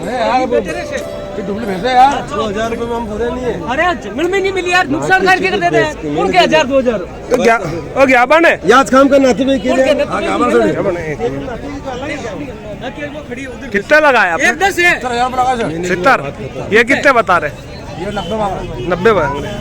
ढूंढ भेजे यार 2000 रुपए में हम पूरे नहीं है। अरे जमीन में नहीं मिली यार, नुकसान करके दे दे और क्या 1000 2000 तो क्या ओ क्या बने याद काम करना थी भाई कितना लगाया आपने? 10 है 70। ये कितने बता रहे? ये 90 90 मांग रहे।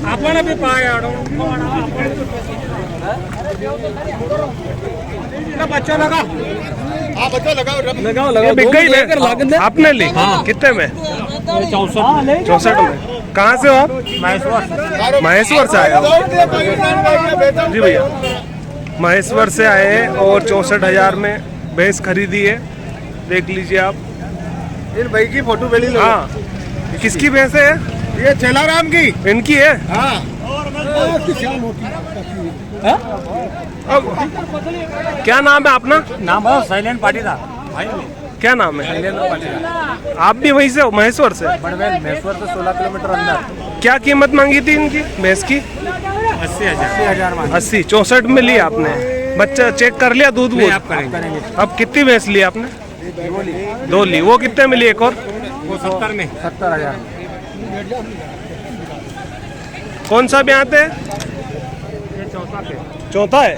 आपण भी पाया बच्चा लगा। हाँ बच्चा लगाओ ये बिक गई है आपने ली? कितने में? 64 में। कहाँ से हो आप? महेश्वर से आए हो? जी भैया महेश्वर से आए हैं और 64,000 में भैंस खरीदी है। देख लीजिए आप। इन भाई की फोटो पहले लो। हाँ किसकी भैंस है? ये चेलाराम की। इनकी है? हाँ अब क्या नाम है अपना? नाम है साइलेंट पाटीदार भाई। क्या नाम है? साइलेंट पाटीदार। आप भी वहीं से हो महेश्वर से? बड़वेल महेश्वर से 16 किलोमीटर अंदर। क्या कीमत मांगी थी इनकी भैंस की? 80,000 80। 64 में ली आपने? बच्चा चेक कर लिया दूध वो? आप करेंगे। अब कितनी भैंस ली आपने? 2 ली। वो कितने में ली एक और? वो 70 में 70,000। कौन सा ब्यात है? चौथा है।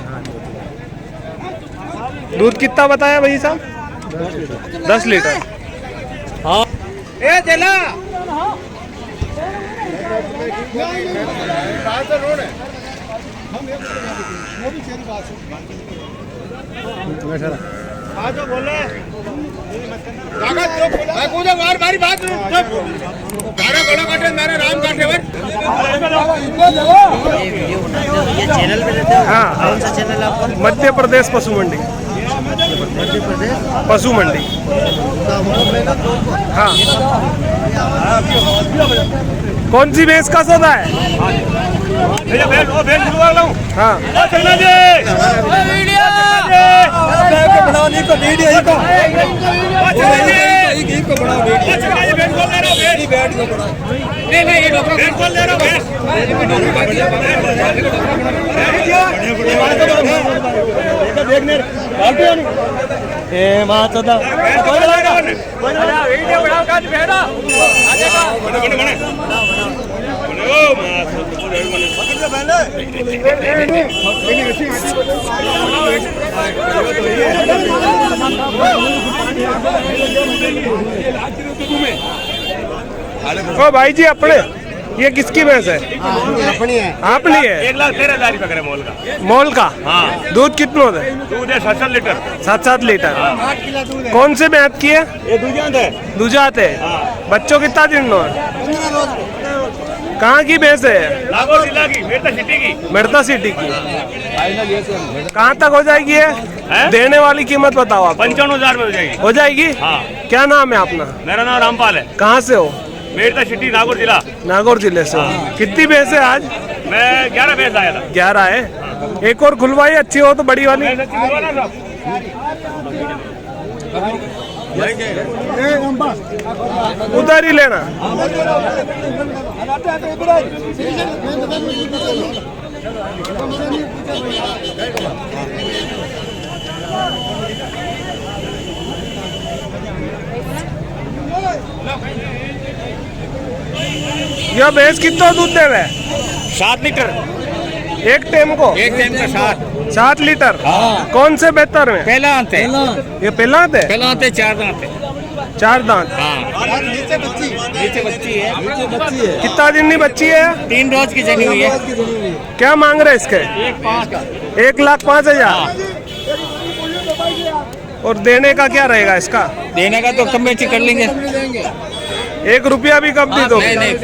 दूध कितना बताया भाई साहब? 10 लीटर। हाँ ए चला ये चैनल पे देते हो? हाँ कौन सा चैनल आपका? मध्य प्रदेश पशु मंडी। मध्य प्रदेश पशु मंडी। हाँ कौन सी भैंस का सौदा है? हाँ ओ भाई जी अपने ये किसकी भैंस है? अपनी है। आपनी है? 1,13,000 रुपये करे मोल का। मोल का? हाँ दूध कितना होता है? दूध है 7 लीटर। 7 लीटर। कौन से ब्यात की है? ये दूजांत है। दूजात है। बच्चों कितना दिन है? कहाँ की भैंस है? नागौर जिला की मेरठा सिटी की। मेरठा सिटी की। कहाँ तक हो जाएगी ये? देने वाली कीमत बताओ आप। 55,000 में हो जाएगी। हो जाएगी? हाँ। क्या नाम है अपना? मेरा नाम रामपाल है। कहाँ से हो? मेरठा सिटी नागौर जिला। नागौर जिले से हो। कितनी भैंस है आज? मैं 11 भैंस आया था। 11 है। एक और खुलवाई अच्छी हो तो बड़ी वाली। उधर ही लेना। यह भैंस कितना दूध दे रहे? 7 लीटर एक टाइम को? एक टाइम का 7 लीटर। हाँ। कौन से बेहतर में? पहला आते ये पहला है? पहला आते 4 दांत है। 4 दांत। हाँ नीचे बच्ची है। कितना दिन की बच्ची है? 3 रोज की जनी हुई है। क्या मांग रहे इसके? 1,05,000। और देने का क्या रहेगा इसका? देने का तो कम बेची कर लेंगे। 1 रुपया भी कम दी दो? नहीं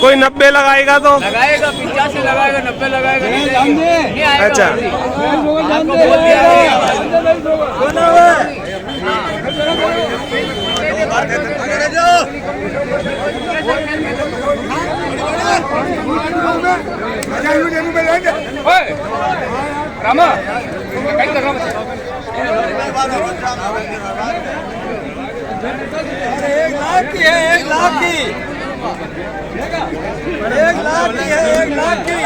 कोई 90 लगाएगा तो? लगाएगा 85 लगाएगा 90 लगाएगा नहीं आएगा। अच्छा आपको बोल दिया रामा 1 लाख की है, 1 लाख की, 1 लाख की है, 1 लाख की।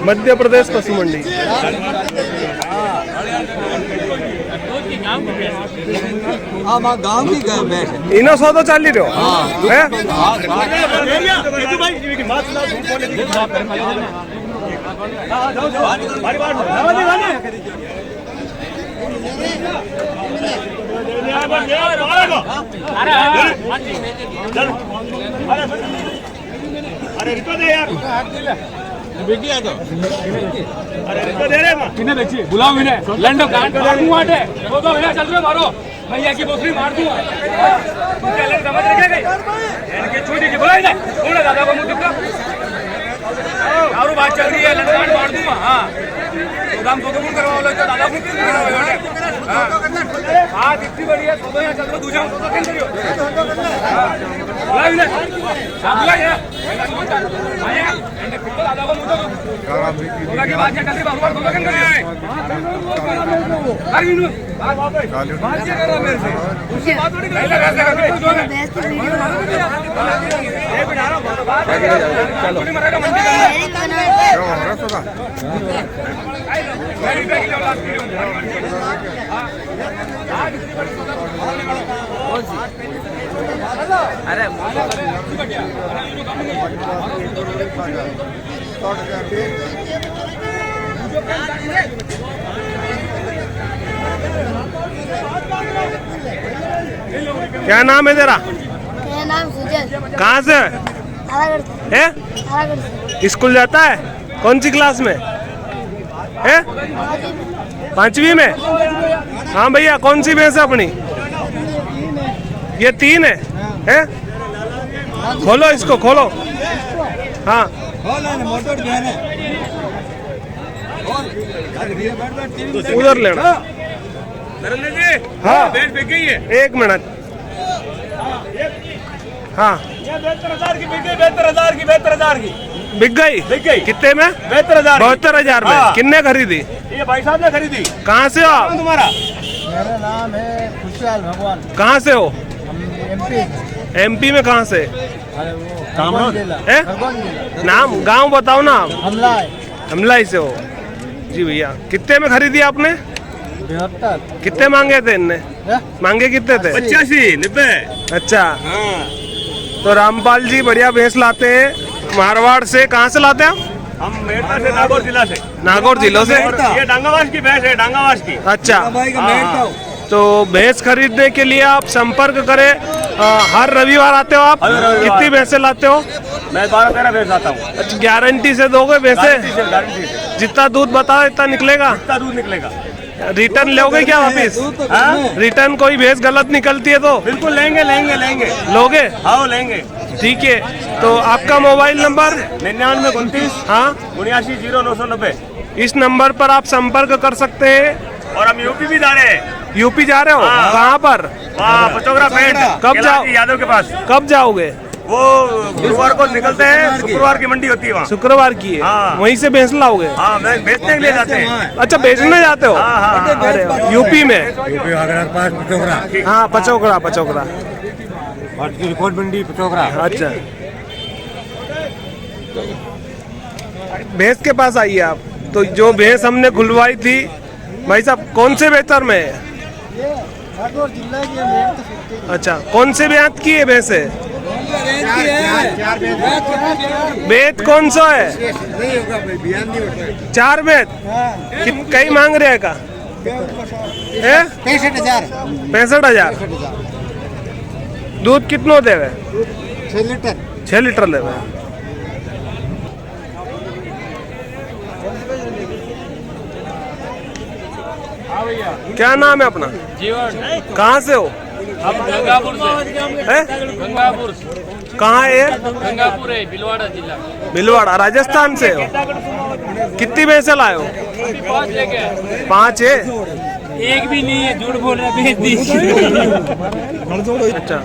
मध्य प्रदेश पशु मंडी। गाँव की भैंस है। इनो सौदो चाली रहो है? अरे इनको दे यार बुलाओ इन्हें लंडो काट माटे वो तो इन्हें चल रहे मारो भैया की बोतली मार दूंगा समझ रहे क्या छोटी की बुला इन्हें थोड़ा दादा को मुंह दुखा और बात चल रही है लंडो काट मार दूंगा। हाँ दाम दो गुण करवा लो तो दादा को हाँ कितनी बड़ी है तो यहाँ चल रहा दूसरा तो कैसे करियो बुला इन्हें बुला यार दादा को मुंह बोला की बात क्या कर रही बाबू को लगन कर रहे हैं अरे इनु बात क्या कर रहा मेरे से उससे बात थोड़ी कर रहा है जो है ये बिना रहा बात चलो मरेगा मंडी का मेरी बैग ले औलाद की अरे क्या नाम है तेरा? मेरा नाम सुजल। कहाँ से है? स्कूल जाता है? कौन सी क्लास में है? 5वीं में। हाँ भैया कौन सी भैंस है अपनी? ये 3 है? खोलो इसको खोलो। हाँ उधर लेना। हाँ 1 मिनट। हाँ 72,000 की बिक गई 72,000 की बिक गई कितने में? 72,000 में। हाँ। कितने खरीदी? ये भाई साहब ने खरीदी। कहाँ से हो आप? तुम्हारा मेरा नाम है खुशहाल भगवान। कहाँ से हो? एमपी। MP में कहाँ से? भगवान जिला। है? नाम गांव बताओ ना। हमलाई से हो जी भैया। कितने में खरीदी आपने? 72। कितने मांगे थे इनने? मांगे कितने थे? 85 90। अच्छा तो रामपाल जी बढ़िया भैंस लाते हैं मारवाड़ से। कहाँ से लाते हैं आप? हम मेरठा से नागौर जिला से। नागौर जिलों से। ये डांगावास की भैंस है डांगावास की। अच्छा तो भैंस खरीदने के लिए आप संपर्क करें। हर रविवार आते हो आप? हर रविवार। कितनी भैंसे लाते हो? मैं 12-13 भैंस आता हूँ। अच्छा गारंटी से दोगे भैंसे? गारंटी से जितना दूध बताओ इतना निकलेगा। कितना दूध निकलेगा? रिटर्न लोगे क्या वापिस? रिटर्न कोई भैंस गलत निकलती है तो? बिल्कुल लेंगे लेंगे लेंगे। लोगे? हाँ लेंगे। ठीक है तो आपका मोबाइल नंबर? 99 हाँ 29 0990। इस नंबर पर आप संपर्क कर सकते हैं। और हम यूपी भी जा रहे हैं। यूपी जा रहे हो? हाँ। कहाँ पर? पचोगरा पेट कब जाओ? यादव के पास। कब जाओगे? वो गुरुवार को निकलते हैं। शुक्रवार की मंडी होती है वहाँ। शुक्रवार की है। हाँ। वहीं से भैंस लाओगे? हाँ मैं बेचने के लिए जाते हैं। अच्छा बेचने जाते हो? हाँ हाँ अरे यूपी में? हाँ पचोकड़ा रिकॉर्ड मंडी पचोकरा। अच्छा भैंस के पास आइए आप। तो जो भैंस हमने खुलवाई थी भाई साहब कौन से बेहतर में है? अच्छा कौन से ब्यात की है भैंस है? बेत कौन सा है? 4 बेत। कई मांग रहे हैं का? 65,000। दूध कितना देवे? 6 लीटर देवे। क्या नाम है अपना? जीवन। कहाँ से हो? हम गंगापुर से। है? गंगापुर। कहाँ है? गंगापुर है भिलवाड़ा जिला। भिलवाड़ा राजस्थान से हो? कितनी भैंसे लाए हो? 5 लेके। 5 है? एक भी नहीं है झूठ बोल रहा बेच दी। अच्छा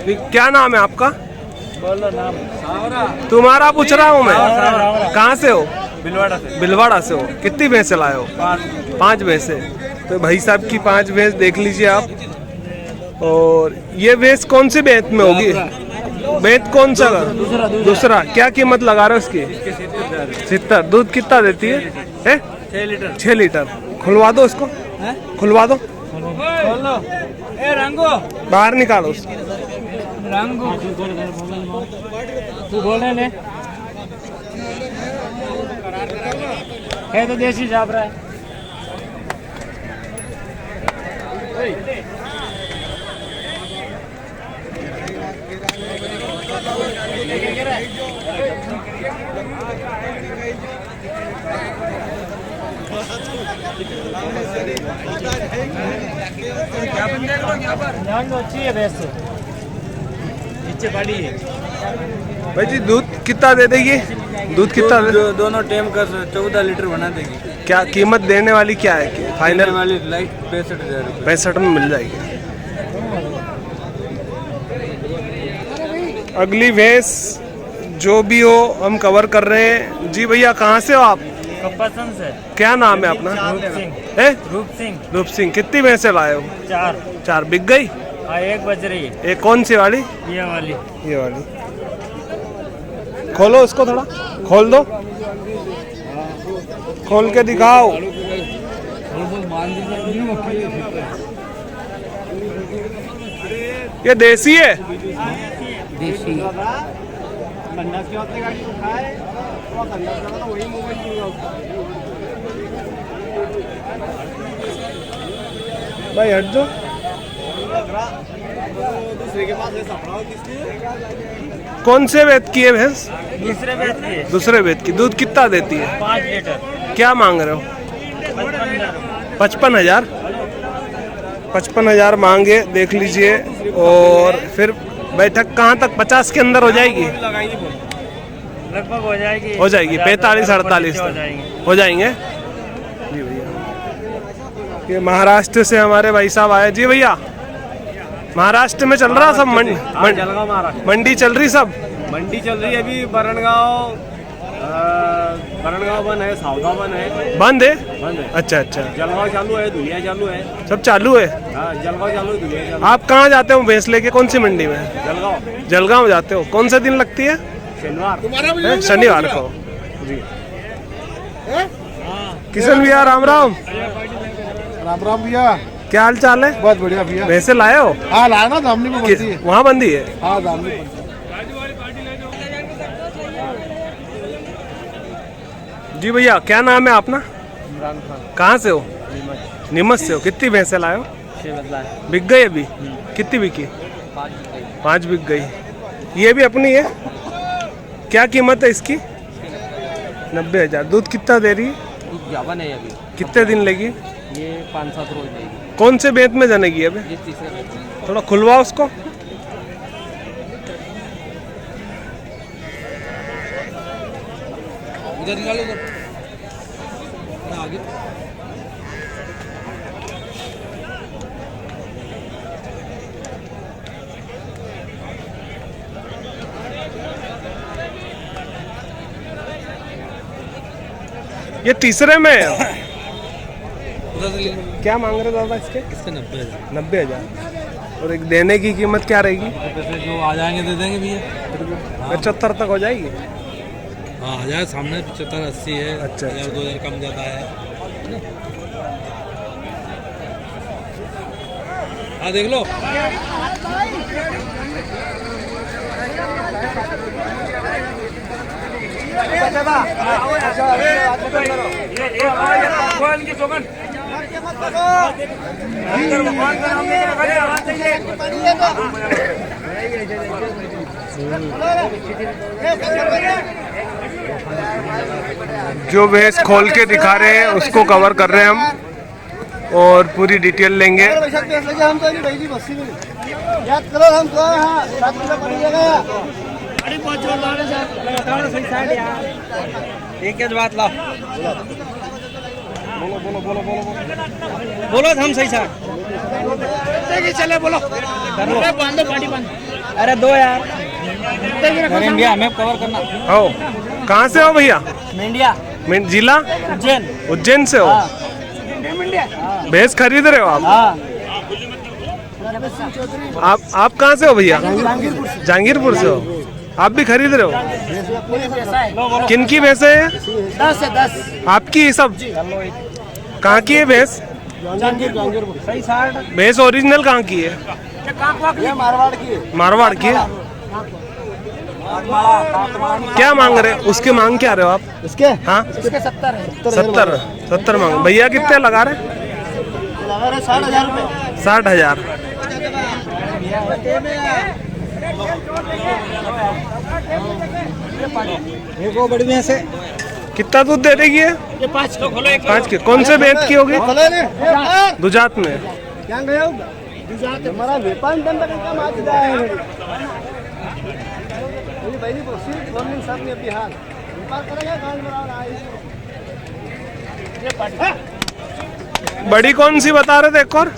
क्या नाम है आपका? तुम्हारा पूछ रहा हूँ मैं। कहाँ से हो? भिलवाड़ा से हो। कितनी भैंसे लाए हो? 5 भैंसे। तो भाई साहब की 5 भैंस देख लीजिए आप। और ये भैंस कौन से बेंत में होगी? बेंत कौन सा? दूसरा। क्या कीमत लगा रहे हो उसकी? 70। दूध कितना देती है? 6 लीटर। 6 लीटर। खुलवा दो उसको, खुलवा दो, ए रंगो, बाहर निकालो उसको। रंगो तू बोल रहे है तो देसी छाप रहा है। अच्छी है भैंस, नीचे पड़ी है। भाई जी दूध कितना दे देगी? दूध कितना दे? दोनों टाइम का 14 लीटर बना देगी। क्या कीमत देने वाली क्या है? फाइनल वाली लाइट 65,000 रुपये। 65 में मिल जाएगी। अगली भैंस जो भी हो हम कवर कर रहे हैं। जी भैया कहाँ से हो आप? पसंद से। क्या नाम है अपना? रूप सिंह। रूप सिंह। कितनी भैंसे लाए हो? 4 बिक गई? हाँ, एक बज रही है। एक कौन सी वाली? ये वाली। ये वाली। खोलो उसको, थोड़ा खोल दो, खोल के दिखाओ। ये देसी है? देसी। भाई हट जाओ। कौन से वेद की है भैंस? दूसरे बैच की है। दूसरे वेद की। दूध कितना देती है? 5 लीटर। क्या मांग रहे हो? 55,000। 55,000 मांगे, देख लीजिए। और फिर बैठक कहाँ तक? 50 के अंदर हो जाएगी? लगभग हो जाएगी। हो जाएगी 45-48 हो तक जाएंगे। हो जाएंगे। जी भैया ये महाराष्ट्र से हमारे भाई साहब आए। जी भैया महाराष्ट्र में चल रहा सब जलगांव महाराष्ट्र मंडी चल रही, सब मंडी चल रही है अभी। बरणगांव बंद है, सावधा बंद है। बंद है? बंद है। अच्छा अच्छा। जलगांव चालू है, दुनिया चालू है। सब चालू है? हाँ, जलगांव चालू है, दुनिया चालू। आप कहाँ जाते हो भैंस लेके? कौन सी मंडी में? जलगांव। जलगांव जाते हो? कौन सा दिन लगती है? शनिवार। शनिवार को। जी किशन भैया राम राम। राम राम भैया, क्या हाल चाल है? बहुत बढ़िया भैया। भैंसे लाए हो? हाँ लाया ना, धामनी में बनती है। वहाँ बंदी है? हाँ धामनी में। जी भैया क्या नाम है अपना? इमरान खान। कहाँ से हो? नीमच से हो। कितनी भैंसे लाए हो? 6 बदला है। बिक गई अभी? कितनी बिकी? 5 बिक गई। ये भी अपनी है? क्या कीमत है इसकी? 90,000। दूध कितना दे रही है? जावन है अभी। कितने दिन लेगी? ये 5-7 रोज देगी। कौन से बेंत में जनेगी अभी? ये तीसरे बेच में। थोड़ा खुलवा उसको। उधर निकालो, उधर आगे। ये तीसरे में है। उधर से ले लो। क्या मांग रहे दादा इसके? इसके 90,000। 90,000। और एक देने की कीमत क्या रहेगी? पैसे जो आ जाएंगे दे देंगे भैया। 75 तक हो जाएगी? हाँ आ जाए। सामने 75-80 है। अच्छा, 1,000-2,000 कम ज़्यादा है। हाँ देख लो। जो भैंस खोल के दिखा रहे हैं उसको कवर कर रहे हैं हम और पूरी डिटेल लेंगे। एक बात लाओ। बोलो हम सही साथ चले। बोलो अरे दो यार करेंगे, हमें कवर करना। हो कहाँ से हो भैया? इंडिया जिला उज्जैन। उज्जैन से हो? भैंस खरीद रहे हो आप? आप कहाँ से हो भैया? जहांगीरपुर से हो। आप भी खरीद रहे हो? किन की भैंस है? 10 से 10 आपकी सब? कहाँ की है भैंस? भैंस ओरिजिनल कहाँ की है? ये मारवाड़ की है। मारवाड़ की है। क्या मांग रहे? उसके मांग क्या रहे हो आप? इसके हाँ इसके 70 है। 70 मांग। भैया कितने लगा रहे? लगा रहे 60,000 रुपये। 60,000। एक वो बड़ी भैंस है। कितना दूध दे देगी ये? ये 5 किलो। 5 के। कौन से बेंत की होगी? दुजात में। क्या गया हमारा व्यापार का माच जाए भाई सब ने बिहार व्यापार करेगा। बड़ी कौन सी बता रहे थे एक और?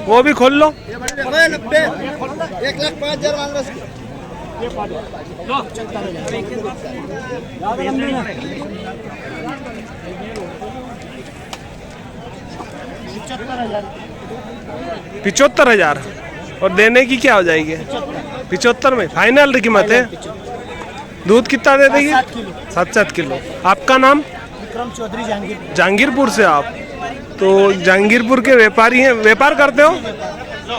वो भी खोल लो। 1,05,000 मांग रहे। पिचहत्तर 75,000। और देने की क्या हो जाएगी? 75 में फाइनल कीमत है। दूध कितना दे देगी? 7 किलो। आपका नाम? विक्रम चौधरी, जहांगीरपुर से। आप तो जहांगीरपुर के व्यापारी हैं, व्यापार करते हो?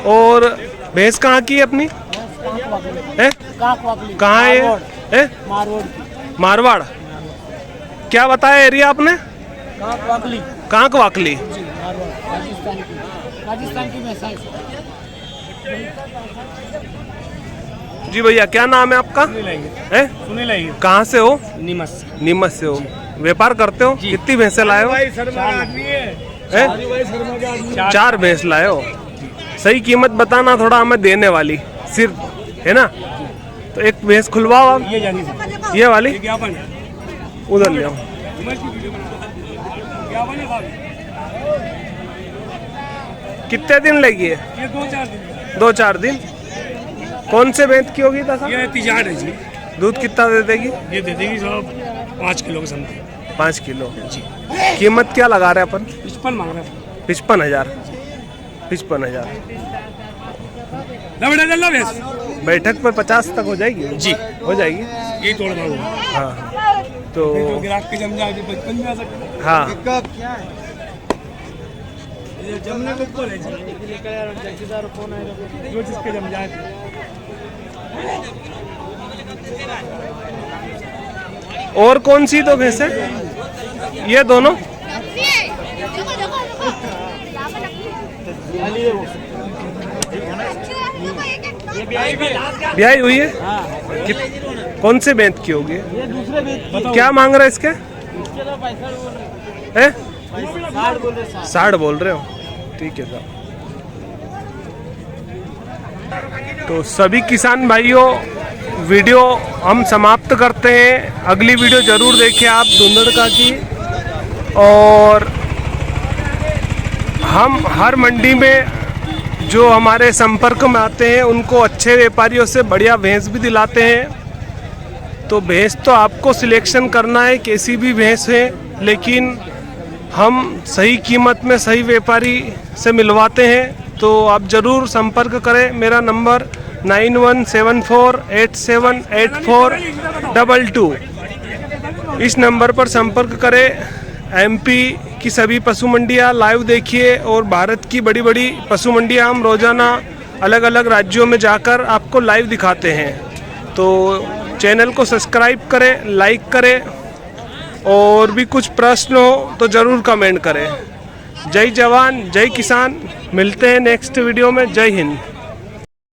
और भैंस कहाँ की है अपनी? है कहाँ है? मारवाड़। क्या बताया एरिया आपने? कांक वाकली। राजस्थान की भैंस जी भैया, क्या नाम है आपका? है सुनील। कहाँ से हो? नीमच से हो। व्यापार करते हो? कितनी भैंसे लाए हो? हैं? 4 भैंस लाए हो। सही कीमत बताना थोड़ा हमें देने वाली सिर्फ, है ना? तो एक भैंस खुलवाओ आप। ये वाली उधर ले आओ। कितने दिन लगी है? ये 2-4 दिन। कौन से भैंस की होगी? ये तिजाड़ है जी। दूध कितना दे देगी? ये दे देगी सब 5 किलो के समथिंग। 5 किलो जी। कीमत क्या लगा रहे हैं अपन? 55 मांग रहा है। 55,000। 55,000। बैठक पर 50 तक हो जाएगी जी? हो जाएगी। यही तोड़ दूंगा। हाँ तो ग्राहक के जम जाए 55 में आ सकते हैं। हाँ जमने को बोले जो जिसके जम जाए। और कौन सी तो भैंस है? ये दोनों ब्याही हुई है? कौन से बेंत की होगी? क्या मांग रहा है इसके? 60 बोल रहे हो? ठीक है साहब। तो सभी किसान भाइयों, वीडियो हम समाप्त करते हैं। अगली वीडियो जरूर देखें आप धुंधड़का की। और हम हर मंडी में जो हमारे संपर्क में आते हैं उनको अच्छे व्यापारियों से बढ़िया भैंस भी दिलाते हैं। तो भैंस तो आपको सिलेक्शन करना है, कैसी भी भैंस है, लेकिन हम सही कीमत में सही व्यापारी से मिलवाते हैं। तो आप ज़रूर संपर्क करें। मेरा नंबर 9174878422। इस नंबर पर संपर्क करें। एमपी की सभी पशु मंडियाँ लाइव देखिए और भारत की बड़ी बड़ी पशु मंडियाँ हम रोज़ाना अलग अलग राज्यों में जाकर आपको लाइव दिखाते हैं। तो चैनल को सब्सक्राइब करें, लाइक करें, और भी कुछ प्रश्न हो तो ज़रूर कमेंट करें। जय जवान जय किसान। मिलते हैं नेक्स्ट वीडियो में। जय हिंद।